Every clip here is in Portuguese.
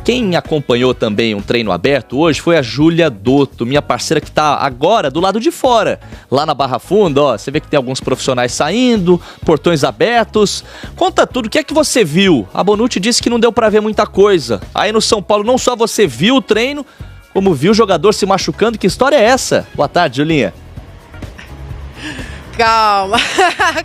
Quem acompanhou também um treino aberto hoje foi a Júlia Dotto, minha parceira que tá agora do lado de fora, lá na Barra Funda, ó. Você vê que tem alguns profissionais saindo, portões abertos. Conta tudo, o que é que você viu? A Bonucci disse que não deu pra ver muita coisa. Aí no São Paulo, não só você viu o treino, como viu o jogador se machucando. Que história é essa? Boa tarde, Julinha. Calma,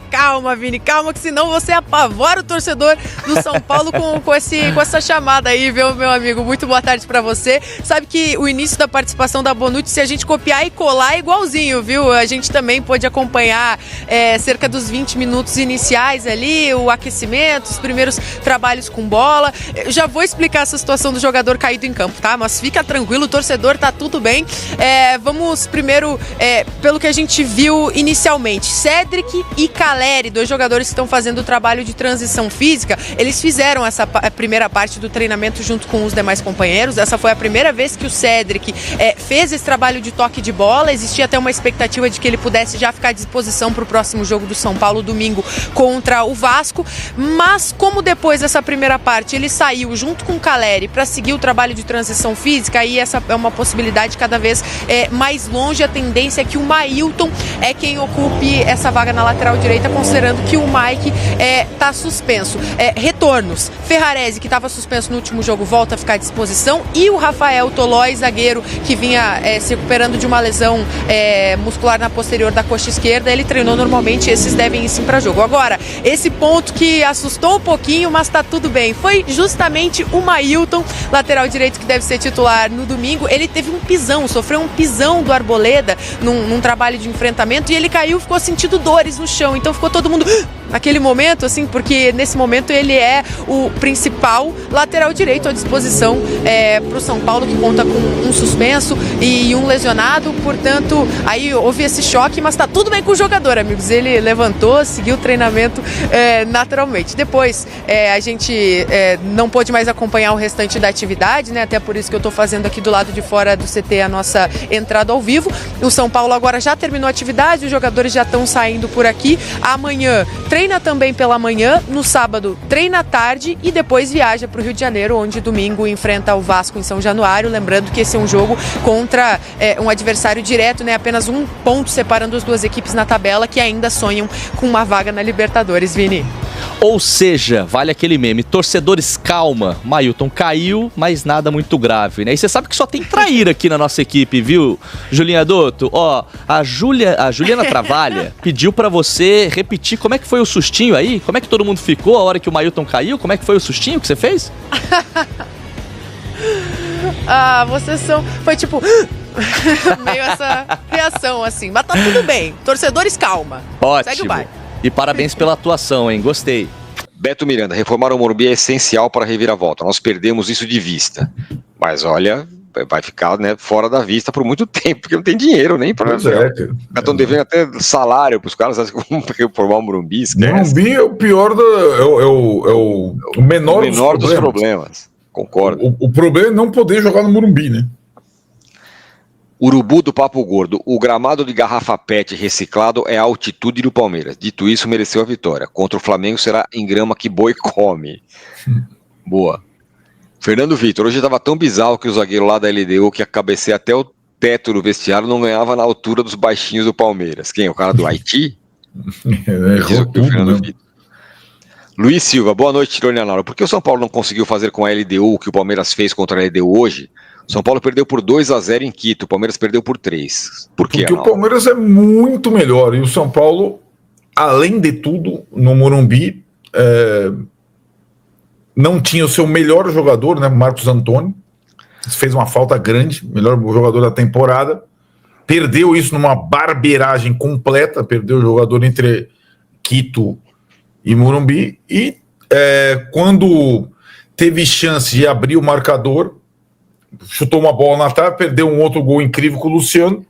calma, Vini, calma, que senão você apavora o torcedor do São Paulo com essa chamada aí, viu, meu amigo? Muito boa tarde pra você. Sabe que o início da participação da Bonucci, se a gente copiar e colar, é igualzinho, viu? A gente também pôde acompanhar cerca dos 20 minutos iniciais ali, o aquecimento, os primeiros trabalhos com bola. Eu já vou explicar essa situação do jogador caído em campo, tá? Mas fica tranquilo, o torcedor tá tudo bem. Vamos primeiro, pelo que a gente viu inicialmente. Cédric e Caleri, 2 jogadores que estão fazendo o trabalho de transição física, eles fizeram essa primeira parte do treinamento junto com os demais companheiros. Essa foi a primeira vez que o Cédric fez esse trabalho de toque de bola. Existia até uma expectativa de que ele pudesse já ficar à disposição para o próximo jogo do São Paulo, domingo, contra o Vasco. Mas como depois dessa primeira parte ele saiu junto com o Caleri para seguir o trabalho de transição física, aí essa é uma possibilidade cada vez mais longe. A tendência é que o Mailton é quem ocupe essa vaga na lateral direita, considerando que o Mike está suspenso. Retornos: Ferrarese, que estava suspenso no último jogo, volta a ficar à disposição, e o Rafael Tolói, zagueiro, que vinha se recuperando de uma lesão muscular na posterior da coxa esquerda. Ele treinou normalmente, esses devem ir sim para jogo. Agora, esse ponto que assustou um pouquinho, mas está tudo bem, foi justamente o Mailton, lateral direito, que deve ser titular no domingo. Ele teve um pisão, sofreu um pisão do Arboleda num trabalho de enfrentamento, e ele caiu, ficou sentindo dores no chão, então ficou todo mundo naquele momento, assim, porque nesse momento ele é o principal lateral direito à disposição para o São Paulo, que conta com um suspenso e um lesionado. Portanto, aí houve esse choque, mas tá tudo bem com o jogador, amigos. Ele levantou, seguiu o treinamento naturalmente. Depois a gente não pôde mais acompanhar o restante da atividade, né? Até por isso que eu tô fazendo aqui do lado de fora do CT a nossa entrada ao vivo. O São Paulo agora já terminou a atividade, os jogadores já estão saindo por aqui. Amanhã treina também pela manhã, no sábado treina à tarde e depois viaja para o Rio de Janeiro, onde domingo enfrenta o Vasco em São Januário. Lembrando que esse é um jogo contra um adversário direto, né? Apenas um ponto separando as duas equipes na tabela, que ainda sonham com uma vaga na Libertadores, Vini. Ou seja, vale aquele meme: torcedores, calma, Mailton caiu, mas nada muito grave, né? E você sabe que só tem traíra aqui na nossa equipe, viu, Julinha Dotto? Ó, a Juliana Travalha pediu pra você repetir como é que foi o sustinho aí, como é que todo mundo ficou a hora que o Mailton caiu, como é que foi o sustinho que você fez? Vocês são... Foi tipo... meio essa reação, assim. Mas tá tudo bem. Torcedores, calma. Ótimo. Segue o baile. E parabéns pela atuação, hein? Gostei. Beto Miranda: reformar o Morumbi é essencial para a reviravolta. Nós perdemos isso de vista. Mas olha, vai ficar, né, fora da vista por muito tempo, porque não tem dinheiro nem para... Estão devendo até salário para os caras, acho que vão reformar o Morumbi. Esquece. Morumbi é o pior o menor dos problemas. Concordo. O problema é não poder jogar no Morumbi, né? Urubu do Papo Gordo: o gramado de garrafa PET reciclado é a altitude do Palmeiras. Dito isso, mereceu a vitória. Contra o Flamengo será em grama que boi come. Boa. Fernando Vitor: hoje estava tão bizarro que o zagueiro lá da LDU, que cabeceia até o teto do vestiário, não ganhava na altura dos baixinhos do Palmeiras. Quem? O cara do Haiti? Fernando Vitor. Luiz Silva: boa noite, Tirone Anaro. Por que o São Paulo não conseguiu fazer com a LDU o que o Palmeiras fez contra a LDU hoje? O São Paulo perdeu por 2-0 em Quito, o Palmeiras perdeu por 3. Por quê? Porque o Palmeiras é muito melhor, e o São Paulo, além de tudo, no Morumbi, não tinha o seu melhor jogador, né, Marcos Antônio, fez uma falta grande, melhor jogador da temporada, perdeu isso numa barbeiragem completa, perdeu o jogador entre Quito e Morumbi, e quando teve chance de abrir o marcador, chutou uma bola na trave, perdeu um outro gol incrível com o Luciano,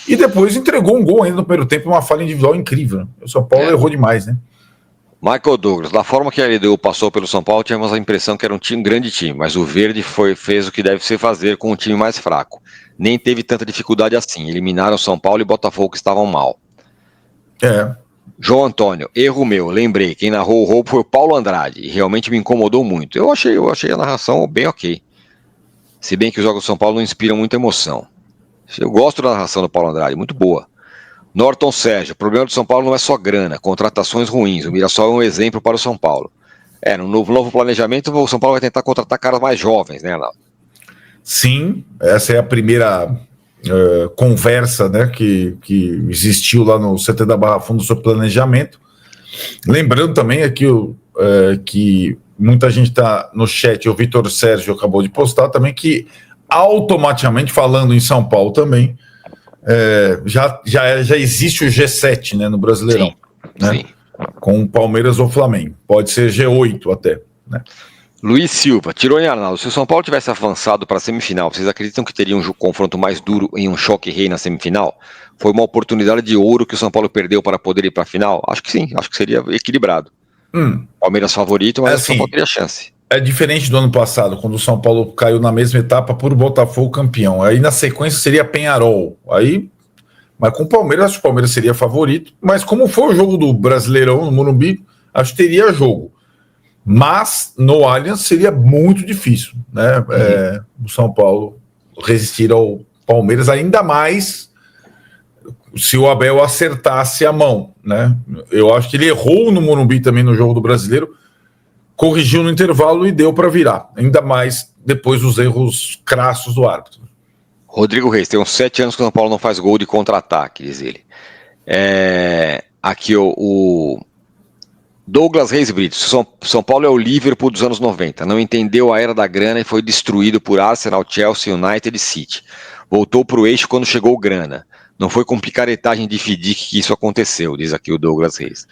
e depois entregou um gol ainda no primeiro tempo, uma falha individual incrível, né? O São Paulo errou demais, né? Michael Douglas: da forma que a LDU passou pelo São Paulo, tínhamos a impressão que era um grande time, mas o Verde fez o que deve ser fazer com um time mais fraco. Nem teve tanta dificuldade assim. Eliminaram São Paulo e Botafogo, que estavam mal. João Antônio: erro meu, lembrei, quem narrou o roubo foi o Paulo Andrade, e realmente me incomodou muito. Eu achei a narração bem ok. Se bem que os jogos do São Paulo não inspiram muita emoção. Eu gosto da narração do Paulo Andrade, muito boa. Norton Sérgio, o problema do São Paulo não é só grana, contratações ruins. O Mirassol é um exemplo para o São Paulo. No novo planejamento, o São Paulo vai tentar contratar caras mais jovens, né, Arnaldo? Sim, essa é a primeira conversa, né, que existiu lá no CT da Barra Funda sobre planejamento. Lembrando também aqui que muita gente está no chat, o Vitor Sérgio acabou de postar também, que automaticamente, falando em São Paulo também, já existe o G7, né, no Brasileirão. Sim, né? Sim. Com o Palmeiras ou Flamengo. Pode ser G8 até, né? Luiz Silva, Tironi e Arnaldo, se o São Paulo tivesse avançado para a semifinal, vocês acreditam que teria um confronto mais duro em um choque rei na semifinal? Foi uma oportunidade de ouro que o São Paulo perdeu para poder ir para a final? Acho que sim, acho que seria equilibrado. Palmeiras favorito, mas o São Paulo teria chance. É diferente do ano passado, quando o São Paulo caiu na mesma etapa por Botafogo campeão. Aí na sequência seria Penharol. Mas com o Palmeiras, acho que o Palmeiras seria favorito. Mas como foi o jogo do Brasileirão no Morumbi, acho que teria jogo. Mas no Allianz seria muito difícil, né? O São Paulo resistir ao Palmeiras, ainda mais se o Abel acertasse a mão, né? Eu acho que ele errou no Morumbi também no jogo do Brasileiro, corrigiu no intervalo e deu para virar, ainda mais depois dos erros crassos do árbitro. Rodrigo Reis, tem uns 7 anos que o São Paulo não faz gol de contra-ataque, diz ele. Aqui o Douglas Reis Brito, São Paulo é o Liverpool dos anos 90, não entendeu a era da grana e foi destruído por Arsenal, Chelsea, United e City. Voltou para o eixo quando chegou o grana. Não foi com picaretagem de Fidic que isso aconteceu, diz aqui o Douglas Reis.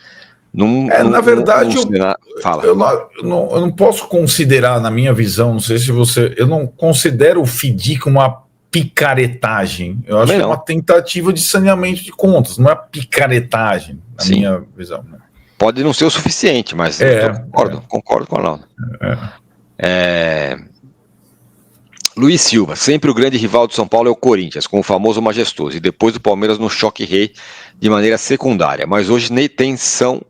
Na verdade, eu não posso considerar, na minha visão, não sei se eu não considero o Fidic uma picaretagem. Eu acho que é uma tentativa de saneamento de contas, não é picaretagem, na minha visão, né? Pode não ser o suficiente, mas concordo com o Arnaldo. Luiz Silva, sempre o grande rival do São Paulo é o Corinthians, com o famoso majestoso, e depois o Palmeiras no choque rei de maneira secundária. Mas hoje nem tem São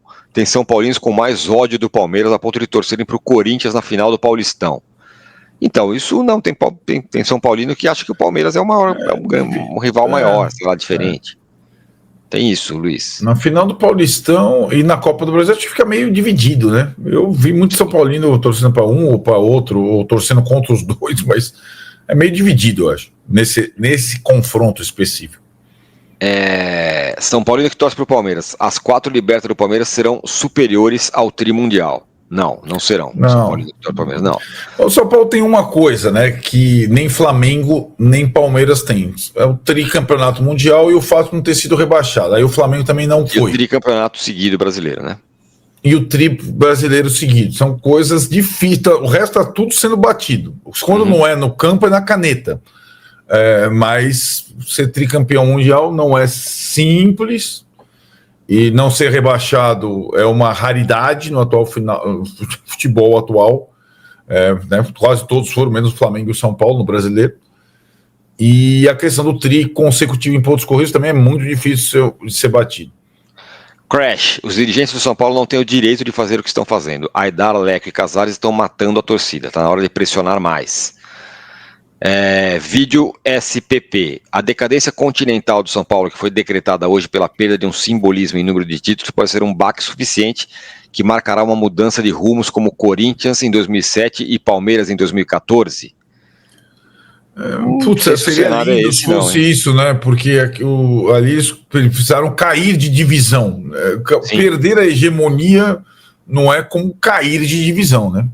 Paulinos com mais ódio do Palmeiras a ponto de torcerem para o Corinthians na final do Paulistão. Então, isso não tem São Paulino que acha que o Palmeiras é um rival maior, sei lá, diferente. Tem isso, Luiz. Na final do Paulistão e na Copa do Brasil, a gente fica meio dividido, né? Eu vi muito São Paulino torcendo para um ou para outro, ou torcendo contra os dois, mas é meio dividido, eu acho, nesse confronto específico. São Paulino que torce para o Palmeiras. As 4 libertas do Palmeiras serão superiores ao tri mundial. Não serão. Não. São Paulo, Palmeiras, não. O São Paulo tem uma coisa, né, que nem Flamengo nem Palmeiras tem. É o tricampeonato mundial e o fato de não ter sido rebaixado. Aí o Flamengo também não foi. E o tricampeonato seguido brasileiro, né? E o tri brasileiro seguido. São coisas difíceis. O resto está tudo sendo batido. Quando não é no campo, é na caneta. Mas ser tricampeão mundial não é simples. E não ser rebaixado é uma raridade no atual futebol atual. Né? Quase todos foram, menos o Flamengo e o São Paulo no brasileiro. E a questão do tri consecutivo em pontos corridos também é muito difícil de ser batido. Crash, os dirigentes do São Paulo não têm o direito de fazer o que estão fazendo. Aidar, Leco e Casares estão matando a torcida. Está na hora de pressionar mais. Vídeo SPP. A decadência continental do São Paulo, que foi decretada hoje pela perda de um simbolismo em número de títulos, pode ser um baque suficiente que marcará uma mudança de rumos como Corinthians em 2007 e Palmeiras em 2014. Seria lindo se fosse isso, né? Porque ali eles precisaram cair de divisão. Perder a hegemonia não é como cair de divisão, né?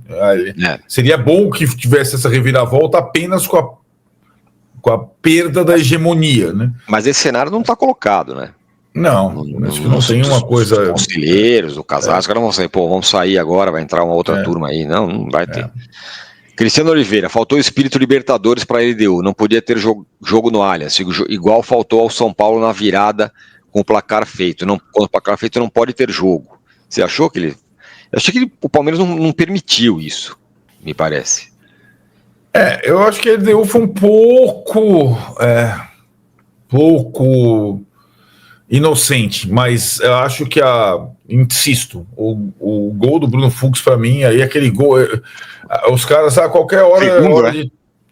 Seria bom que tivesse essa reviravolta apenas com a perda da hegemonia, né? Mas esse cenário não está colocado, né? Não tem uma coisa... Os conselheiros, o Casares, os caras vão sair, vamos sair agora, vai entrar uma outra turma aí. Não vai ter. Cristiano Oliveira, faltou espírito Libertadores para a LDU, não podia ter jogo no Allianz, igual faltou ao São Paulo na virada com o placar feito. Com o placar feito não pode ter jogo. Você achou que ele... Eu achei que o Palmeiras não permitiu isso, me parece. Eu acho que a LDU foi um pouco inocente, mas eu acho que insisto, o gol do Bruno Fux para mim, aí aquele gol, os caras a qualquer hora...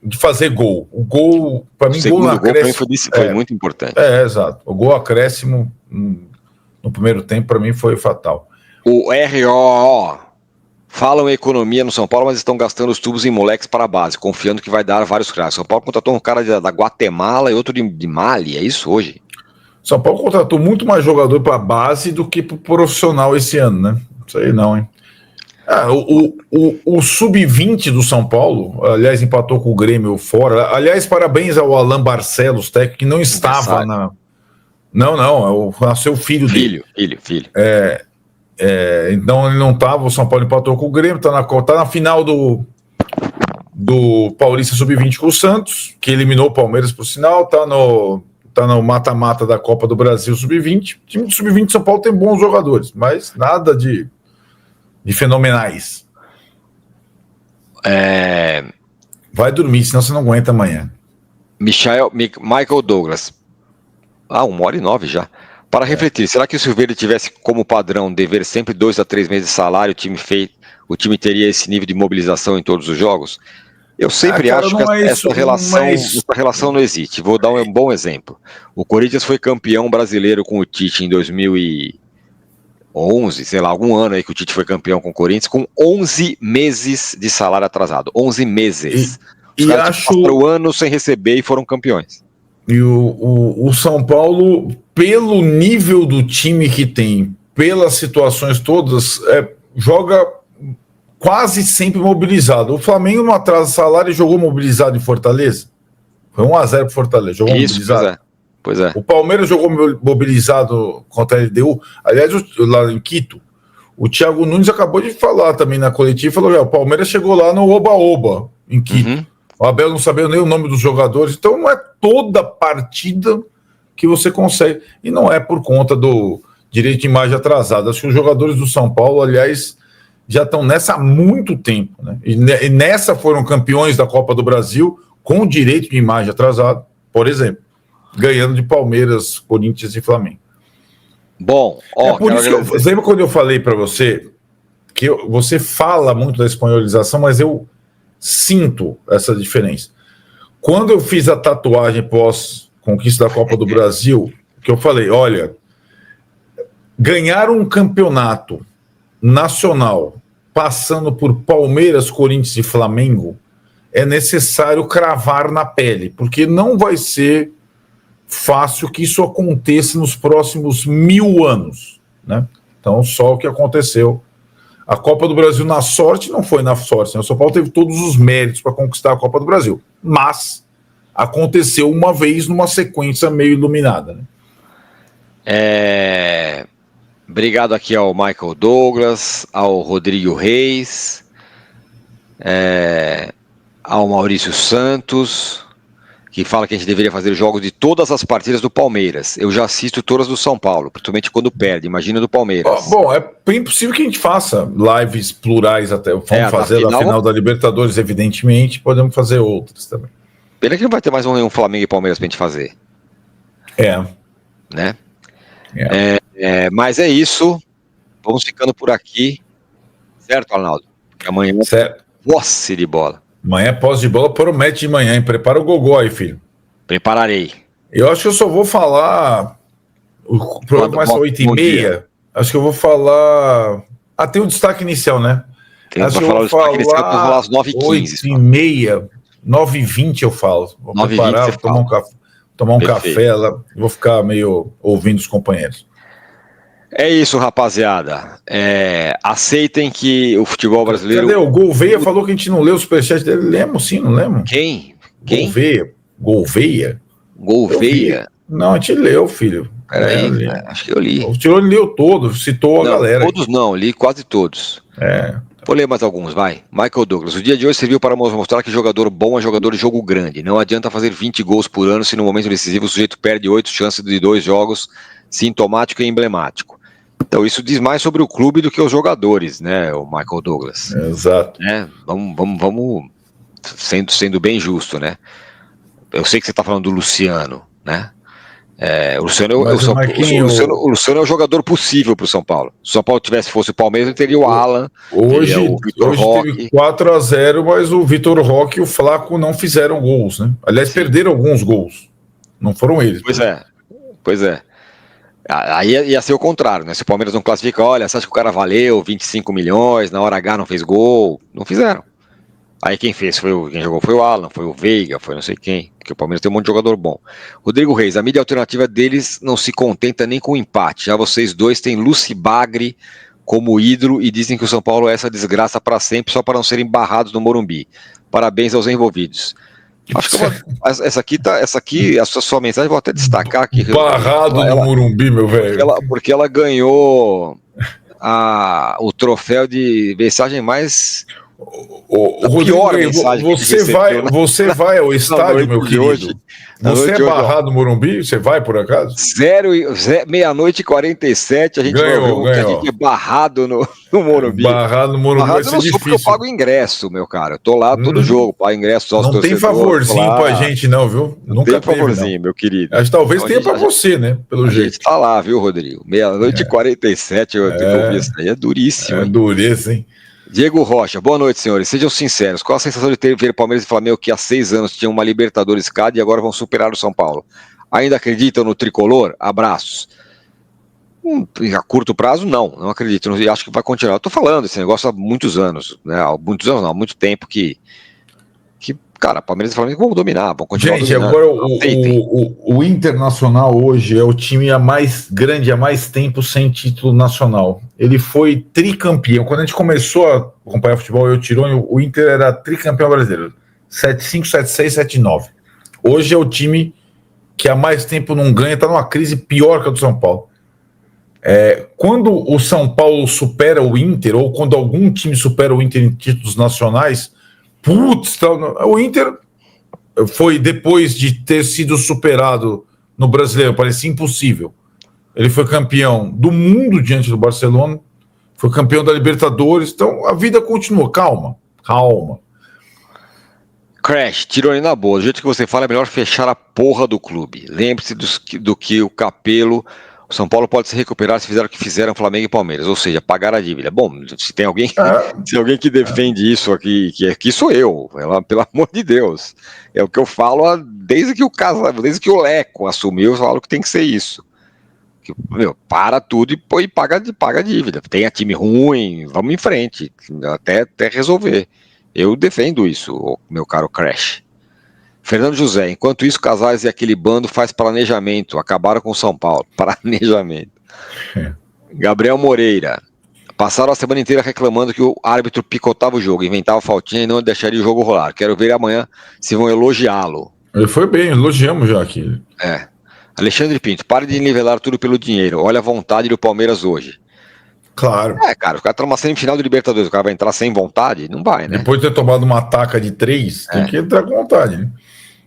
de fazer gol. O gol, para mim, gol no acréscimo foi muito importante. Exato. O gol acréscimo no primeiro tempo, para mim, foi fatal. O ROO falam em economia no São Paulo, mas estão gastando os tubos em moleques para a base, confiando que vai dar vários craques. São Paulo contratou um cara da Guatemala e outro de Mali, é isso hoje? São Paulo contratou muito mais jogador para a base do que para o profissional esse ano, né? Isso aí não, hein? O Sub-20 do São Paulo, aliás, empatou com o Grêmio fora. Aliás, parabéns ao Alan Barcelos, técnico, que não estava na... Não, nasceu o filho dele. Filho. Então ele não estava, o São Paulo empatou com o Grêmio, tá na final do Paulista Sub-20 com o Santos, que eliminou o Palmeiras, por sinal, tá no mata-mata da Copa do Brasil Sub-20. O time do Sub-20 de São Paulo tem bons jogadores, mas nada de fenomenais. Vai dormir, senão você não aguenta amanhã. Michael Douglas. 1h09 já. Para refletir, será que se o Silveira tivesse como padrão dever sempre 2 a 3 meses de salário, o time teria esse nível de mobilização em todos os jogos? Eu sempre acho que essa relação não existe. Vou dar um bom exemplo. O Corinthians foi campeão brasileiro com o Tite em 2011, sei lá, algum ano aí que o Tite foi campeão com o Corinthians, com 11 meses de salário atrasado. 11 meses. Os caras passaram o ano sem receber e foram campeões. E o São Paulo, pelo nível do time que tem, pelas situações todas, joga quase sempre mobilizado. O Flamengo não atrasa salário e jogou mobilizado em Fortaleza. Foi 1-0 para Fortaleza, jogou mobilizado. Pois é. O Palmeiras jogou mobilizado contra a LDU. Aliás, lá em Quito, o Thiago Nunes acabou de falar também na coletiva, falou, o Palmeiras chegou lá no Oba-Oba, em Quito. Uhum. O Abel não sabia nem o nome dos jogadores, então não é toda partida que você consegue. E não é por conta do direito de imagem atrasado. Acho que os jogadores do São Paulo, aliás, já estão nessa há muito tempo, né? E nessa foram campeões da Copa do Brasil com direito de imagem atrasado, por exemplo, ganhando de Palmeiras, Corinthians e Flamengo. Bom, por isso que lembra quando eu falei para você que você fala muito da espanholização, mas eu sinto essa diferença. Quando eu fiz a tatuagem pós-conquista da Copa do Brasil, que eu falei, olha, ganhar um campeonato nacional passando por Palmeiras, Corinthians e Flamengo é necessário cravar na pele, porque não vai ser fácil que isso aconteça nos próximos 1000 anos, né? Então, só o que aconteceu. A Copa do Brasil, na sorte, não foi na sorte, né? O São Paulo teve todos os méritos para conquistar a Copa do Brasil, mas aconteceu uma vez numa sequência meio iluminada, né? Obrigado aqui ao Michael Douglas, ao Rodrigo Reis, ao Maurício Santos, que fala que a gente deveria fazer jogos de todas as partidas do Palmeiras. Eu já assisto todas do São Paulo, principalmente quando perde, imagina do Palmeiras. Bom, é bem possível que a gente faça lives plurais até. Vamos fazer na final da Libertadores, evidentemente, podemos fazer outras também. Pena que não vai ter mais um Flamengo e Palmeiras pra gente fazer. Né? Mas é isso. Vamos ficando por aqui. Certo, Arnaldo? Porque amanhã é posse de bola. Amanhã é posse de bola, promete de manhã, hein? Prepara o gogó aí, filho. Prepararei. Eu acho que eu só vou falar... O programa começa às 8h30. Acho que eu vou falar... tem o destaque inicial, né? Acho que eu vou falar às 9h15. 8h30, 9h20 eu falo. Vou preparar, vou tomar um café lá. Vou ficar meio ouvindo os companheiros. É isso, rapaziada. Aceitem que o futebol brasileiro... Cadê? O Gouveia falou que a gente não leu o superchat dele. Lemos sim, não lemos? Quem? Gouveia? Não, a gente leu, filho. Peraí, acho que eu li. O senhor leu todo, citou a galera. Todos não, li quase todos. Vou ler mais alguns, vai. Michael Douglas. O dia de hoje serviu para mostrar que jogador bom é jogador de jogo grande. Não adianta fazer 20 gols por ano se no momento decisivo o sujeito perde 8 chances de 2 jogos, sintomático e emblemático. Então isso diz mais sobre o clube do que os jogadores, né, o Michael Douglas. Exato. Vamos sendo bem justo, né? Eu sei que você está falando do Luciano, né? O Luciano é o jogador possível para o São Paulo. Se o São Paulo fosse o Palmeiras, teria o Alan. Hoje teve 4-0, mas o Vitor Roque e o Flaco não fizeram gols, né? Aliás, perderam alguns gols. Não foram eles. Pois é. Aí ia ser o contrário, né? Se o Palmeiras não classifica, olha, você acha que o cara valeu 25 milhões, na hora H não fez gol? Não fizeram. Aí quem jogou foi o Alan, foi o Veiga, foi não sei quem, porque o Palmeiras tem um monte de jogador bom. Rodrigo Reis, a mídia alternativa deles não se contenta nem com o empate, já vocês dois têm Lucy Bagre como ídolo e dizem que o São Paulo é essa desgraça para sempre, só para não serem barrados no Morumbi. Parabéns aos envolvidos. Acho que essa aqui, a sua mensagem, vou até destacar aqui. Barrado no Morumbi, meu velho. Porque ela ganhou o troféu de mensagem mais... Rodrigo, você vai ao estádio, meu querido? Hoje, você é barrado no Morumbi? Você vai, por acaso? Meia-noite e 47, a gente ganhou. A gente é barrado no Morumbi. Barrado no Morumbi vai ser difícil. Porque eu pago ingresso, meu cara. Eu tô lá todo jogo, pago ingresso só. Não tem favorzinho pra gente, não, viu? Nunca tem favorzinho, não. Meu querido. Acho que talvez tenha pra você, né? Pelo jeito. A gente tá lá, viu, Rodrigo? Meia-noite e 47, eu vi isso aí. É duríssimo. É duríssimo, hein? Diego Rocha, boa noite, senhores. Sejam sinceros, qual a sensação de ter ver Palmeiras e Flamengo que há 6 anos tinham uma Libertadores cada e agora vão superar o São Paulo? Ainda acreditam no tricolor? Abraços. A curto prazo, não acredito. Acho que vai continuar. Eu tô falando esse negócio há muitos anos, né? Há muito tempo que cara, Palmeiras e Flamengo vão dominar, vão continuar dominando. Agora o Internacional hoje é o time mais grande há mais tempo sem título nacional. Ele foi tricampeão. Quando a gente começou a acompanhar futebol, o Inter era tricampeão brasileiro. 7-5, 7-6, 7-9. Hoje é o time que há mais tempo não ganha, está numa crise pior que a do São Paulo. Quando o São Paulo supera o Inter, ou quando algum time supera o Inter em títulos nacionais, o Inter foi, depois de ter sido superado no Brasileiro, parecia impossível. Ele foi campeão do mundo diante do Barcelona, foi campeão da Libertadores, então a vida continua. Calma. Crash, tirou aí na boa. Do jeito que você fala, é melhor fechar a porra do clube. Lembre-se do que o Capello... O São Paulo pode se recuperar se fizer o que fizeram Flamengo e Palmeiras, ou seja, pagar a dívida. Bom, se tem alguém, que defende isso aqui, que sou eu, pelo amor de Deus. É o que eu falo desde que o Leco assumiu, eu falo que tem que ser isso. Para tudo e paga a dívida. Tenha time ruim, vamos em frente, até resolver. Eu defendo isso, meu caro Crash. Fernando José, enquanto isso, Casais e aquele bando faz planejamento, acabaram com o São Paulo, planejamento. Gabriel Moreira, passaram a semana inteira reclamando que o árbitro picotava o jogo, inventava faltinha e não deixaria o jogo rolar. Quero ver amanhã se vão elogiá-lo. Ele foi bem, elogiamos já aqui. Alexandre Pinto, pare de nivelar tudo pelo dinheiro, olha a vontade do Palmeiras hoje. Claro. Cara, o cara tá numa semifinal do Libertadores, o cara vai entrar sem vontade? Não vai, né? Depois de ter tomado uma taca de 3, tem que entrar com vontade, né?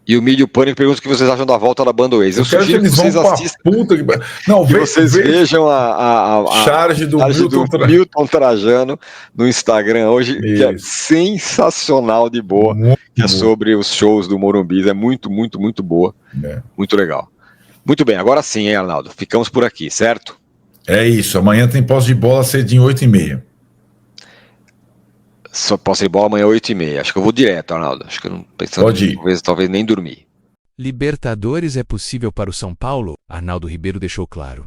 E o Mídio Pânico pergunta o que vocês acham da volta da Bandoês. Eu sugiro que vocês assistam. Vocês vejam a charge do Milton Trajano no Instagram hoje, que é sensacional de boa, que é sobre os shows do Morumbi. É muito, muito, muito boa. Muito legal. Muito bem, agora sim, hein, Arnaldo? Ficamos por aqui, certo? É isso. Amanhã tem posse de bola cedinho, 8h30. Só posse de bola amanhã 8h30. Acho que eu vou direto, Arnaldo. Acho que eu não pensando talvez nem dormir. Libertadores é possível para o São Paulo? Arnaldo Ribeiro deixou claro.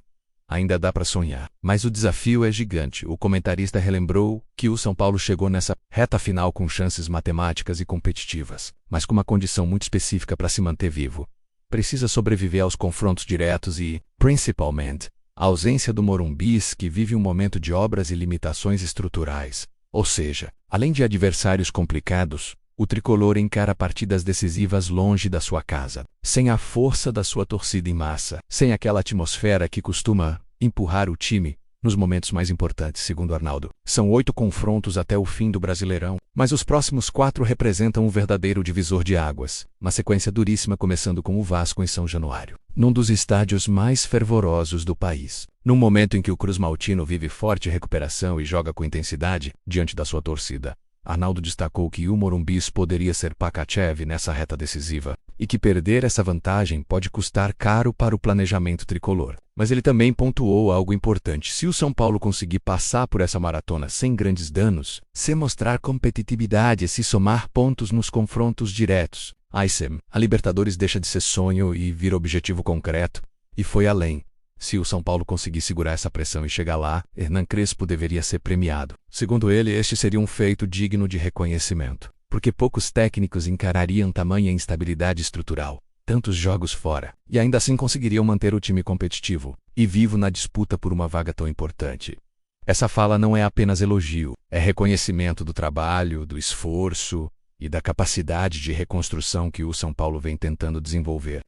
Ainda dá para sonhar, mas o desafio é gigante. O comentarista relembrou que o São Paulo chegou nessa reta final com chances matemáticas e competitivas, mas com uma condição muito específica para se manter vivo. Precisa sobreviver aos confrontos diretos e, principalmente, a ausência do Morumbis, que vive um momento de obras e limitações estruturais. Ou seja, além de adversários complicados, o tricolor encara partidas decisivas longe da sua casa, sem a força da sua torcida em massa, sem aquela atmosfera que costuma empurrar o time nos momentos mais importantes, segundo Arnaldo. São 8 confrontos até o fim do Brasileirão, mas os próximos 4 representam um verdadeiro divisor de águas, uma sequência duríssima começando com o Vasco em São Januário, num dos estádios mais fervorosos do país. Num momento em que o Cruz Maltino vive forte recuperação e joga com intensidade diante da sua torcida, Arnaldo destacou que o Morumbi poderia ser Pakachev nessa reta decisiva, e que perder essa vantagem pode custar caro para o planejamento tricolor. Mas ele também pontuou algo importante: se o São Paulo conseguir passar por essa maratona sem grandes danos, se mostrar competitividade e se somar pontos nos confrontos diretos, a Libertadores deixa de ser sonho e vira objetivo concreto, e foi além. Se o São Paulo conseguir segurar essa pressão e chegar lá, Hernan Crespo deveria ser premiado. Segundo ele, este seria um feito digno de reconhecimento, porque poucos técnicos encarariam tamanha instabilidade estrutural, tantos jogos fora, e ainda assim conseguiriam manter o time competitivo e vivo na disputa por uma vaga tão importante. Essa fala não é apenas elogio, é reconhecimento do trabalho, do esforço e da capacidade de reconstrução que o São Paulo vem tentando desenvolver.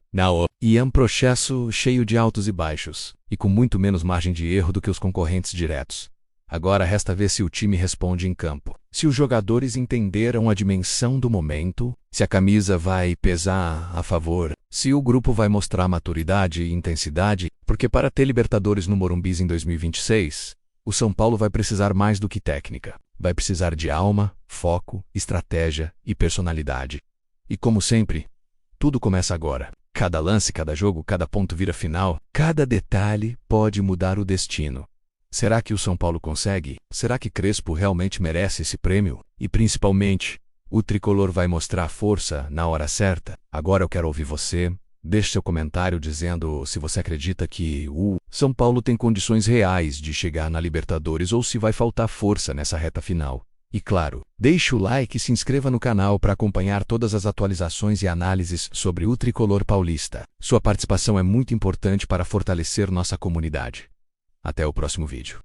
E é um processo cheio de altos e baixos, e com muito menos margem de erro do que os concorrentes diretos. Agora resta ver se o time responde em campo, se os jogadores entenderam a dimensão do momento, se a camisa vai pesar a favor, se o grupo vai mostrar maturidade e intensidade, porque para ter Libertadores no Morumbi em 2026, o São Paulo vai precisar mais do que técnica. Vai precisar de alma, foco, estratégia e personalidade. E como sempre, tudo começa agora. Cada lance, cada jogo, cada ponto vira final. Cada detalhe pode mudar o destino. Será que o São Paulo consegue? Será que Crespo realmente merece esse prêmio? E principalmente, o tricolor vai mostrar força na hora certa? Agora eu quero ouvir você. Deixe seu comentário dizendo se você acredita que o São Paulo tem condições reais de chegar na Libertadores ou se vai faltar força nessa reta final. E claro, deixe o like e se inscreva no canal para acompanhar todas as atualizações e análises sobre o tricolor paulista. Sua participação é muito importante para fortalecer nossa comunidade. Até o próximo vídeo.